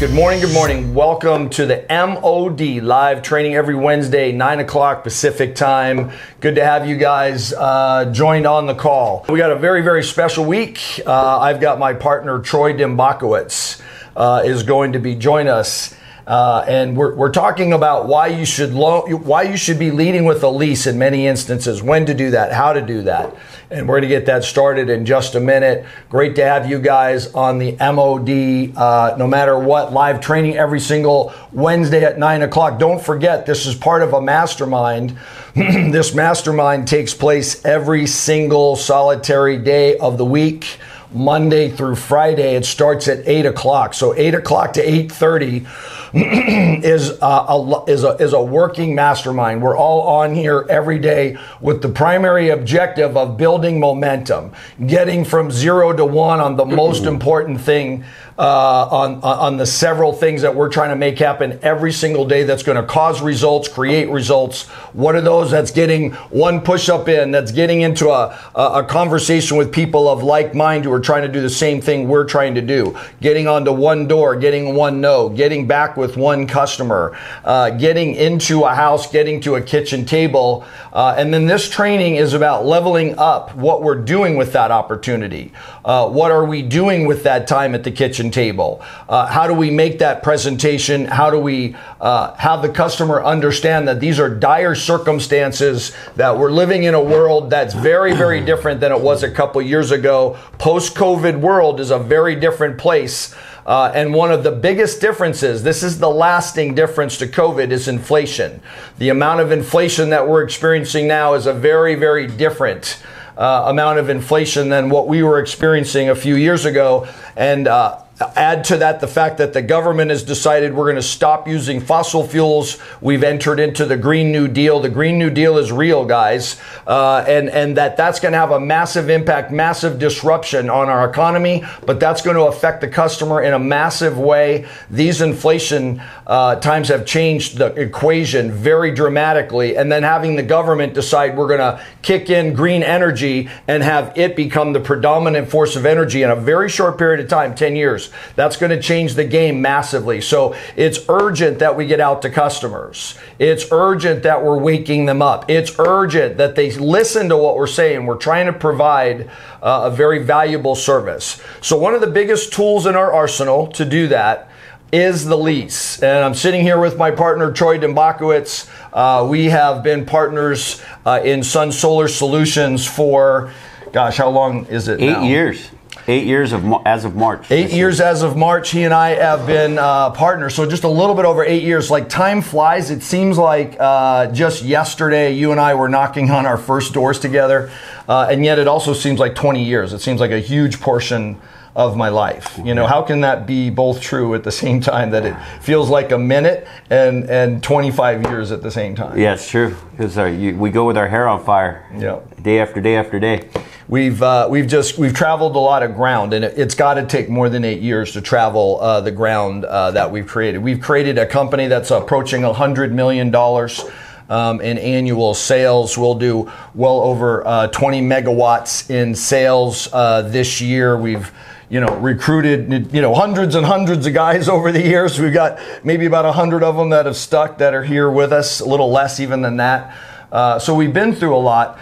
Good morning, good morning. Welcome to the MOD live training every Wednesday, 9 o'clock Pacific time. Good to have you guys joined on the call. We got a very, very special week. I've got my partner, Troy Dinbokowitz, is going to be joining us. And we're talking about why you should be leading with a lease in many instances, when to do that, how to do that. And we're going to get that started in just a minute. Great to have you guys on the MOD, no matter what, live training every single Wednesday at 9 o'clock. Don't forget, this is part of a mastermind. This mastermind takes place every single solitary day of the week, Monday through Friday. It starts at 8 o'clock. So 8 o'clock to 8:30 is a working mastermind. We're all on here every day with the primary objective of building momentum, getting from 0 to 1 on the most important thing, on the several things that we're trying to make happen every single day that's going to cause results, create results. What are those? That's getting one push-up in, that's getting into a conversation with people of like mind who are trying to do the same thing we're trying to do, getting onto one door, getting one no, getting back with one customer, getting into a house, getting to a kitchen table. And then this training is about leveling up what we're doing with that opportunity. What are we doing with that time at the kitchen table? How do we make that presentation? How do we have the customer understand that these are dire circumstances, that we're living in a world that's very, very different than it was a couple years ago. Post-COVID world is a very different place. And one of the biggest differences, this is the lasting difference to COVID, is inflation. The amount of inflation that we're experiencing now is a very, very different amount of inflation than what we were experiencing a few years ago. And add to that the fact that the government has decided we're going to stop using fossil fuels. We've entered into the Green New Deal. The Green New Deal is real, guys. And that's going to have a massive impact, massive disruption on our economy, but that's going to affect the customer in a massive way. These inflation times have changed the equation very dramatically. And then having the government decide we're going to kick in green energy and have it become the predominant force of energy in a very short period of time, 10 years. That's going to change the game massively. So it's urgent that we get out to customers. It's urgent that we're waking them up. It's urgent that they listen to what we're saying. We're trying to provide a very valuable service. So one of the biggest tools in our arsenal to do that is the lease. And I'm sitting here with my partner, Troy Dinbokowitz. We have been partners in Sun Solar Solutions for, gosh, how long is it now? 8 years. 8 years as of March. 8 years as of March. He and I have been partners. So just a little bit over 8 years. Like, time flies. It seems like just yesterday you and I were knocking on our first doors together. And yet it also seems like 20 years. It seems like a huge portion of my life. You know, how can that be both true at the same time, that it feels like a minute and 25 years at the same time? Yeah, it's true. Because we go with our hair on fire, day after day after day. We've traveled a lot of ground, and it's got to take more than 8 years to travel the ground that we've created. We've created a company that's approaching $100 million in annual sales. We'll do well over 20 megawatts in sales this year. We've recruited, hundreds and hundreds of guys over the years. We've got maybe about 100 of them that have stuck, that are here with us, a little less even than that. So we've been through a lot.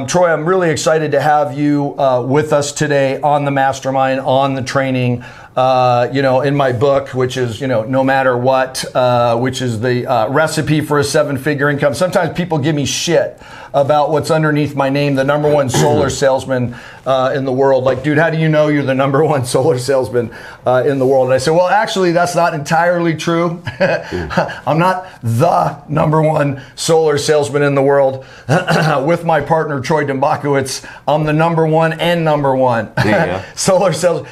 Troy, I'm really excited to have you with us today on the mastermind, on the training. In my book, which is, No Matter What, which is the recipe for a 7-figure income. Sometimes people give me shit about what's underneath my name, the number one solar salesman in the world. Like, dude, how do you know you're the number one solar salesman in the world? And I say, well, actually, that's not entirely true. I'm not the number one solar salesman in the world. With my partner, Troy Dinbokowitz, I'm the number one solar sales.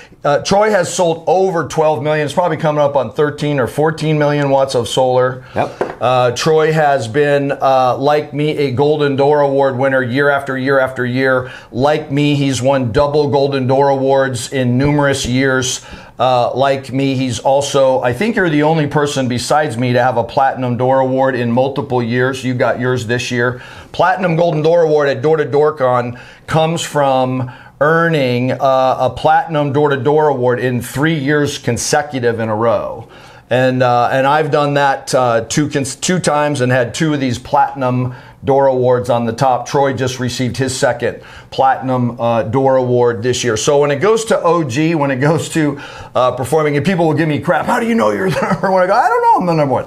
Troy has sold over 12 million. It's probably coming up on 13 or 14 million watts of solar. Yep. Troy has been, like me, a Golden Door Award winner year after year after year. Like me, he's won double Golden Door Awards in numerous years. Like me, he's also, I think you're the only person besides me to have a Platinum Door Award in multiple years. You got yours this year. Platinum Golden Door Award at Door to Door Con comes from earning a platinum door-to-door award in 3 years consecutive in a row. And I've done that two times and had 2 of these platinum door awards on the top. Troy just received his second platinum door award this year. So when it goes to OG, when it goes to performing, and people will give me crap, how do you know you're the number one? I go, I don't know, I'm the number one.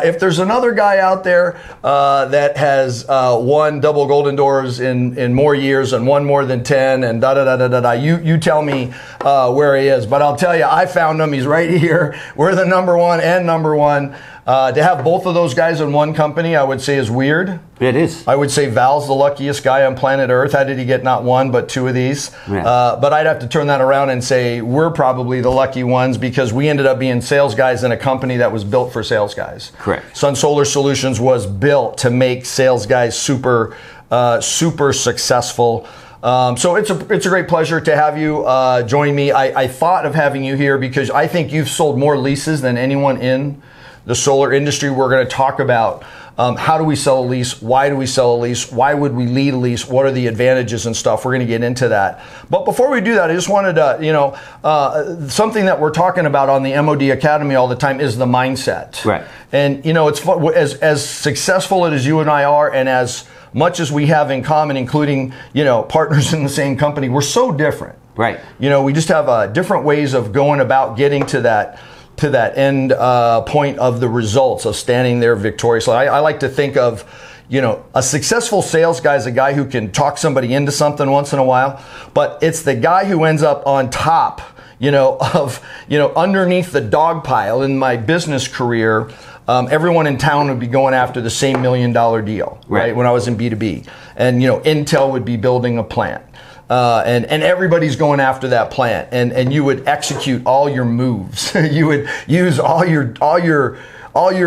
If there's another guy out there that has won double golden doors in more years and won more than 10 and da-da-da-da-da-da, you tell me where he is. But I'll tell you, I found him. He's right here. We're the number one and number one. To have both of those guys in one company, I would say is weird. It is. I would say Val's the luckiest guy on planet Earth. How did he get not 1 but 2 of these? Yeah. But I'd have to turn that around and say we're probably the lucky ones because we ended up being sales guys in a company that was built for sales guys. Correct. Sun Solar Solutions was built to make sales guys super successful. So it's a great pleasure to have you join me. I thought of having you here because I think you've sold more leases than anyone in the solar industry. We're going to talk about how do we sell a lease? Why do we sell a lease? Why would we lead a lease? What are the advantages and stuff? We're going to get into that. But before we do that, I just wanted to, something that we're talking about on the MOD Academy all the time is the mindset. Right. And, it's fun, as successful as you and I are, and as much as we have in common, including, partners in the same company, we're so different. Right. We just have different ways of going about getting to that end point of the results of standing there victoriously. I like to think of, a successful sales guy is a guy who can talk somebody into something once in a while, but it's the guy who ends up on top, underneath the dog pile. In my business career, everyone in town would be going after the same $1 million deal, right? When I was in B2B. And, Intel would be building a plant. And everybody's going after that plant, and you would execute all your moves. You would use all your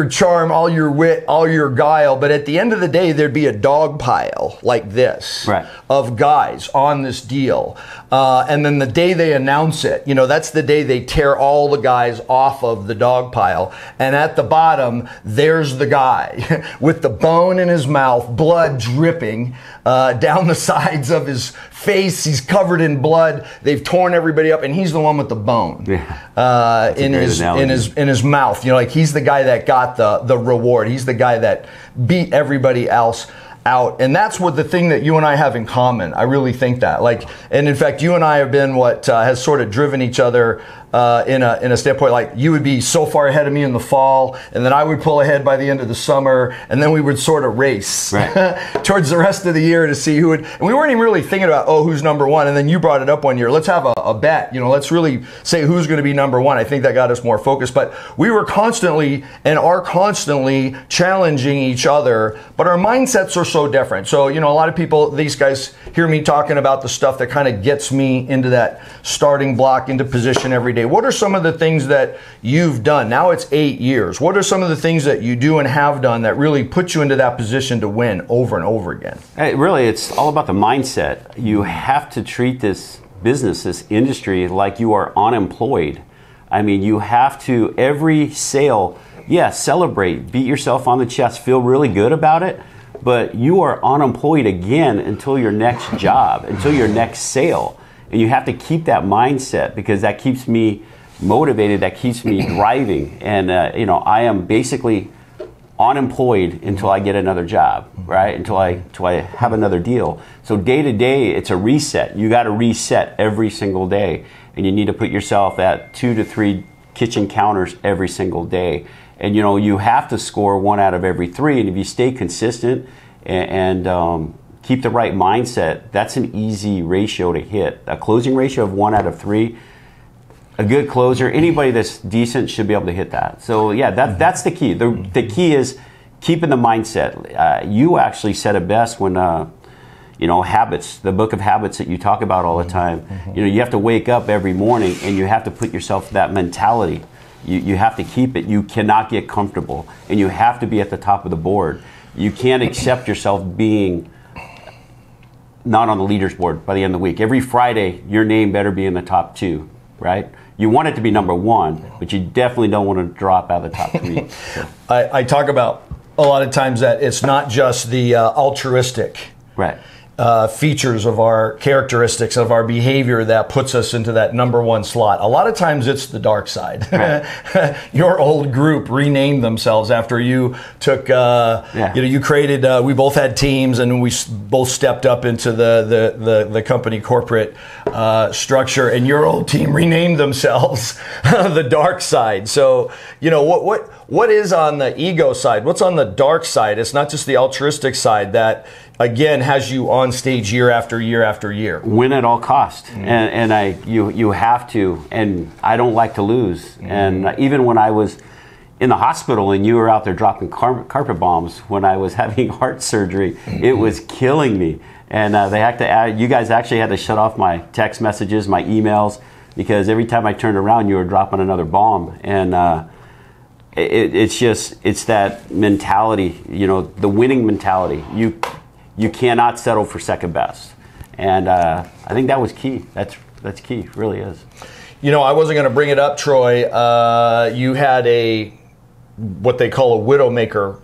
charm, all your wit, all your guile. But at the end of the day, there'd be a dog pile like this of guys on this deal. And then the day they announce it, that's the day they tear all the guys off of the dog pile. And at the bottom, there's the guy with the bone in his mouth, blood dripping down the sides of his face. He's covered in blood. They've torn everybody up, and he's the one with the bone in his mouth. He's the guy that got the reward. He's the guy that beat everybody else out. And that's what the thing that you and I have in common. I really think that. And in fact, you and I have been what has sort of driven each other in a standpoint. Like, you would be so far ahead of me in the fall, and then I would pull ahead by the end of the summer, and then we would sort of race towards the rest of the year to see who would. And we weren't even really thinking about, who's number one. And then you brought it up one year. Let's have a bet. Let's really say who's going to be number one. I think that got us more focused. But we were constantly and are constantly challenging each other. But our mindsets are so different. So, a lot of people, these guys hear me talking about the stuff that kind of gets me into that starting block, into position every day. What are some of the things that you've done? Now it's 8 years. What are some of the things that you do and have done that really put you into that position to win over and over again? Really, it's all about the mindset. You have to treat this business, this industry, like you are unemployed. I mean, you have to, every sale, celebrate, beat yourself on the chest, feel really good about it, but you are unemployed again until your next job, until your next sale. And you have to keep that mindset, because that keeps me motivated, that keeps me driving. And, I am basically unemployed until I get another job, right? Until I have another deal. So day to day, it's a reset. You got to reset every single day. And you need to put yourself at 2 to 3 kitchen counters every single day. And, you have to score 1 out of every 3. And if you stay consistent and keep the right mindset, that's an easy ratio to hit. A closing ratio of 1 out of 3, a good closer, anybody that's decent should be able to hit that. So that's the key. The key is keeping the mindset. You actually said it best when, habits, the book of habits that you talk about all the time. You have to wake up every morning and you have to put yourself that mentality. You have to keep it. You cannot get comfortable, and you have to be at the top of the board. You can't accept yourself being not on the leaders board by the end of the week. Every Friday, your name better be in the top 2, right? You want it to be number 1, but you definitely don't want to drop out of the top 3. So. I talk about a lot of times that it's not just the altruistic. Right. features of our characteristics of our behavior that puts us into that number one slot. A lot of times it's the dark side. Right. Your old group renamed themselves after you took, you created, we both had teams and we both stepped up into the company corporate structure, and your old team renamed themselves the dark side. So, what is on the ego side? What's on the dark side? It's not just the altruistic side that, again, has you on stage year after year after year. Win at all cost, and you have to. And I don't like to lose. And even when I was in the hospital and you were out there dropping carpet bombs when I was having heart surgery, it was killing me. And you guys actually had to shut off my text messages, my emails, because every time I turned around, you were dropping another bomb. And it's that mentality, the winning mentality. You cannot settle for second best. And I think that was key. That's key, it really is. I wasn't going to bring it up, Troy. You had what they call a widowmaker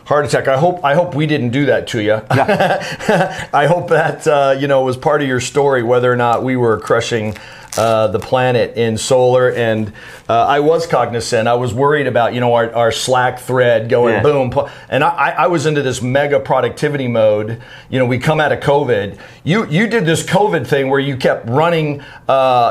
heart attack. I hope we didn't do that to you. Yeah. I hope that was part of your story, whether or not we were crushing the planet in solar. And I was cognizant. I was worried about our Slack thread going boom. And I was into this mega productivity mode. We come out of COVID. You did this COVID thing where you kept running.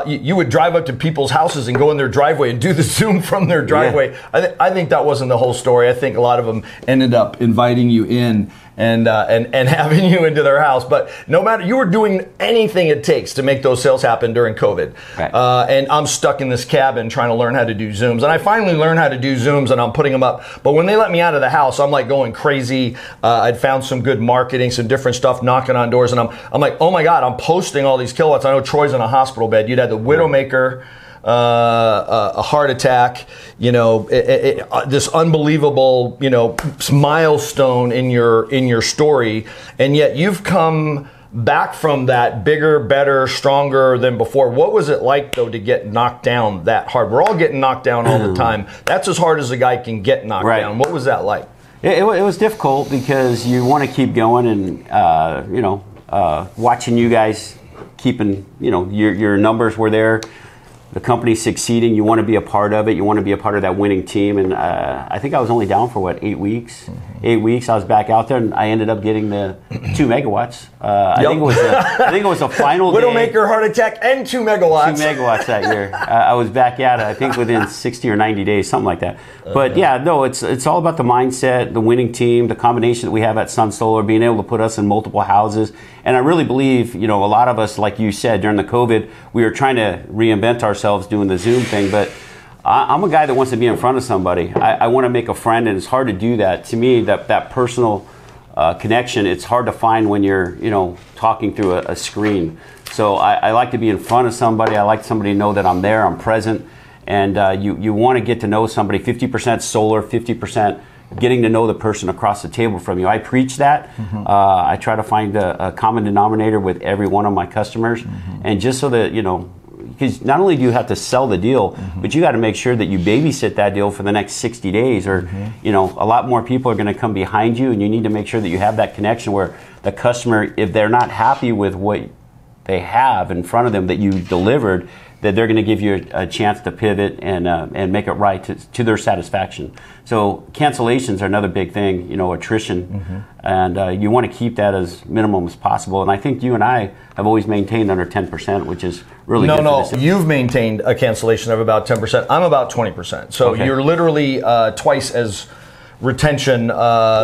You would drive up to people's houses and go in their driveway and do the Zoom from their driveway. Yeah. I think that wasn't the whole story. I think a lot of them ended up inviting you in and having you into their house. But no matter, you were doing anything it takes to make those sales happen during COVID. Right. And I'm stuck in this cabin trying to learn how to do Zooms. And I finally learned how to do Zooms and I'm putting them up. But when they let me out of the house, I'm like going crazy. I'd found some good marketing, some different stuff, knocking on doors. And I'm like, oh my God, I'm posting all these kilowatts. I know Troy's in a hospital bed. You'd had the Widowmaker, a heart attack, this unbelievable, milestone in your story, and yet you've come back from that bigger, better, stronger than before. What was it like though to get knocked down that hard? We're all getting knocked down all the time. That's as hard as a guy can get knocked down. What was that like? It was difficult because you want to keep going and watching you guys keeping your numbers were there. The company's succeeding. You want to be a part of it. You want to be a part of that winning team. And I think I was only down for 8 weeks. Mm-hmm. 8 weeks. I was back out there, and I ended up getting the 2 megawatts. I think it was a final day. Widowmaker, heart attack, and 2 megawatts. 2 megawatts that year. I was back at it. I think within 60 or 90 days, something like that. But it's all about the mindset, the winning team, the combination that we have at Sun Solar, being able to put us in multiple houses. And I really believe, a lot of us, like you said, during the COVID, we were trying to reinvent ourselves doing the Zoom thing. But I'm a guy that wants to be in front of somebody. I want to make a friend, and it's hard to do that. To me, that personal connection, it's hard to find when you're, talking through a screen. So I like to be in front of somebody. I like somebody to know that I'm there, I'm present. And you want to get to know somebody, 50% solar, 50% getting to know the person across the table from you. I preach that. Mm-hmm. I try to find a common denominator with every one of my customers. Mm-hmm. And just so that, because not only do you have to sell the deal, mm-hmm. but you got to make sure that you babysit that deal for the next 60 days or, mm-hmm. A lot more people are going to come behind you, and you need to make sure that you have that connection where the customer, if they're not happy with what they have in front of them that you delivered, that they're going to give you a chance to pivot and make it right to their satisfaction. So cancellations are another big thing, attrition, mm-hmm. and you want to keep that as minimum as possible. And I think you and I have always maintained under 10%, which is really good. No, you've maintained a cancellation of about 10%. I'm about 20%. So you're literally twice as retention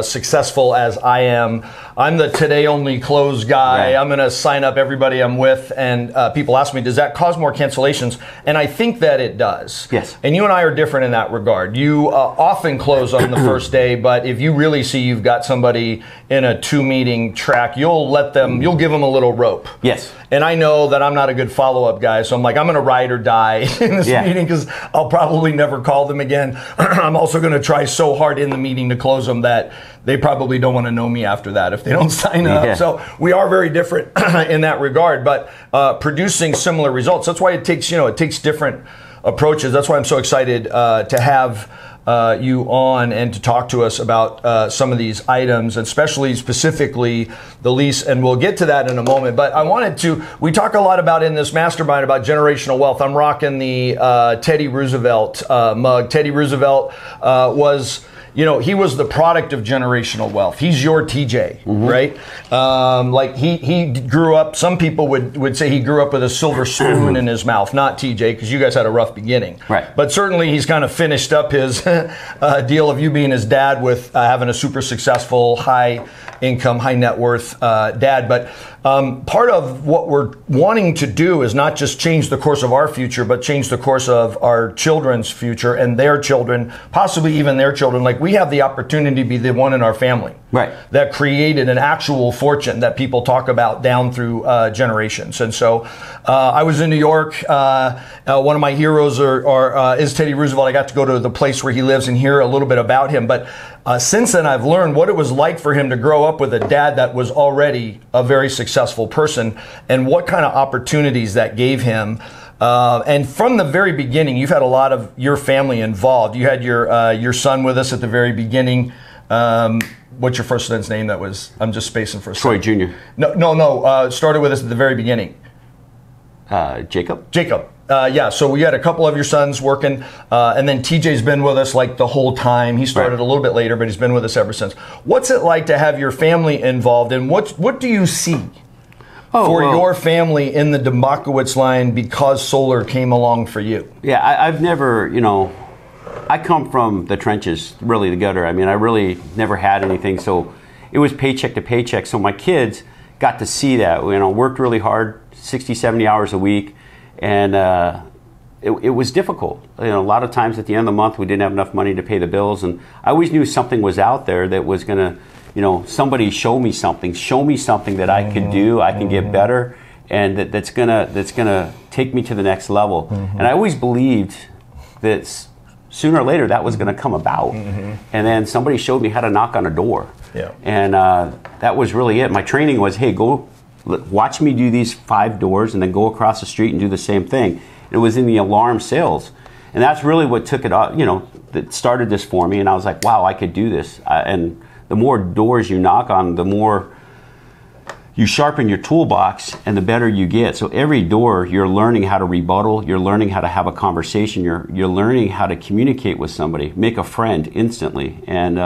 successful as I am. I'm the today only close guy. Right. I'm going to sign up everybody I'm with, and people ask me, does that cause more cancellations? And I think that it does. Yes. And you and I are different in that regard. You often close on the first day, but if you really see you've got somebody in a 2-meeting track, you'll give them a little rope. Yes. And I know that I'm not a good follow-up guy, so I'm like, I'm going to ride or die in this meeting because I'll probably never call them again. I'm also going to try so hard in the meeting to close them that they probably don't want to know me after that if they don't sign up. Yeah. So we are very different in that regard, but producing similar results. That's why it takes different approaches. That's why I'm so excited to have you on and to talk to us about some of these items, and especially specifically the lease, and we'll get to that in a moment. But I wanted to, we talk a lot about in this mastermind about generational wealth. I'm rocking the Teddy Roosevelt mug. Teddy Roosevelt was, you know, he was the product of generational wealth. He's your TJ, right? Like he grew up, some people would say he grew up with a silver spoon in his mouth, not TJ, because you guys had a rough beginning. Right. But certainly he's kind of finished up his deal of you being his dad with having a super successful, high income, high net worth dad. But part of what we're wanting to do is not just change the course of our future, but change the course of our children's future and their children, possibly even their children. Like, we have the opportunity to be the one in our family that created an actual fortune that people talk about down through generations. And so I was in New York. One of my heroes is Teddy Roosevelt. I got to go to the place where he lives and hear a little bit about him. But since then, I've learned what it was like for him to grow up with a dad that was already a very successful person, and what kind of opportunities that gave him. And from the very beginning, you've had a lot of your family involved. You had your son with us at the very beginning. What's your first son's name? I'm just spacing for a second. Troy Jr. No. Started with us at the very beginning. Jacob. Yeah, so we had a couple of your sons working, and then TJ's been with us like the whole time. He started a little bit later, but he's been with us ever since. What's it like to have your family involved, and what do you see for your family in the Dinbokowitz line because solar came along for you? Yeah, I've never, I come from the trenches, really the gutter. I mean, I really never had anything, so it was paycheck to paycheck. So my kids got to see that, worked really hard, 60, 70 hours a week. And it was difficult. A lot of times at the end of the month, we didn't have enough money to pay the bills. And I always knew something was out there that was going to, somebody show me something that I could do, I can get better, and that's gonna take me to the next level. And I always believed that sooner or later that was going to come about. And then somebody showed me how to knock on a door. And that was really it. My training was, hey, go watch me do these 5 doors and then go across the street and do the same thing. It was in the alarm sales. And that's really what took it up, that started this for me. And I was like, wow, I could do this. And the more doors you knock on, the more you sharpen your toolbox and the better you get. So every door, you're learning how to rebuttal, you're learning how to have a conversation, you're learning how to communicate with somebody, make a friend instantly. And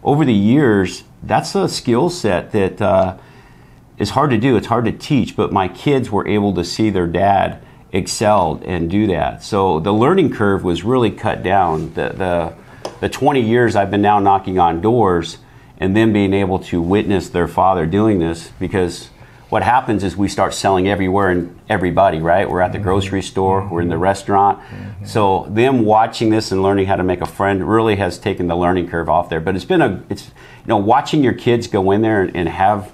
over the years, that's a skill set that it's hard to do, it's hard to teach, but my kids were able to see their dad excelled and do that. So the learning curve was really cut down. The 20 years I've been now knocking on doors and then being able to witness their father doing this, because what happens is we start selling everywhere and everybody, right? We're at the grocery store, we're in the restaurant. So them watching this and learning how to make a friend really has taken the learning curve off there. But it's watching your kids go in there and have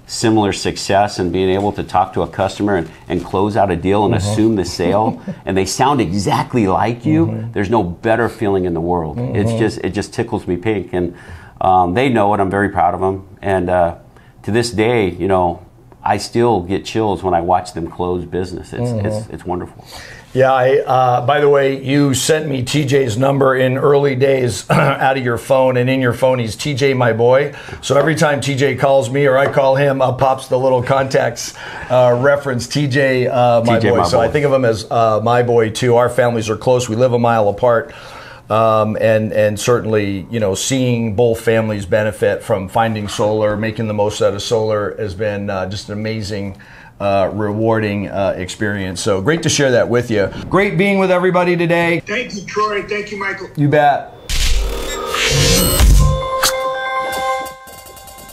similar success and being able to talk to a customer and close out a deal and assume the sale, and they sound exactly like you, there's no better feeling in the world. It just tickles me pink, and they know it. I'm very proud of them, and to this day, I still get chills when I watch them close business. It's wonderful. Yeah, by the way, you sent me TJ's number in early days out of your phone, and in your phone he's TJ my boy. So every time TJ calls me or I call him, up pops the little contacts reference, TJ my boy. So I think of him as my boy too. Our families are close. We live a mile apart. And certainly, seeing both families benefit from finding solar, making the most out of solar has been just an amazing rewarding experience. So great to share that with you. Great being with everybody today. Thank you, Troy. Thank you, Michael. You bet.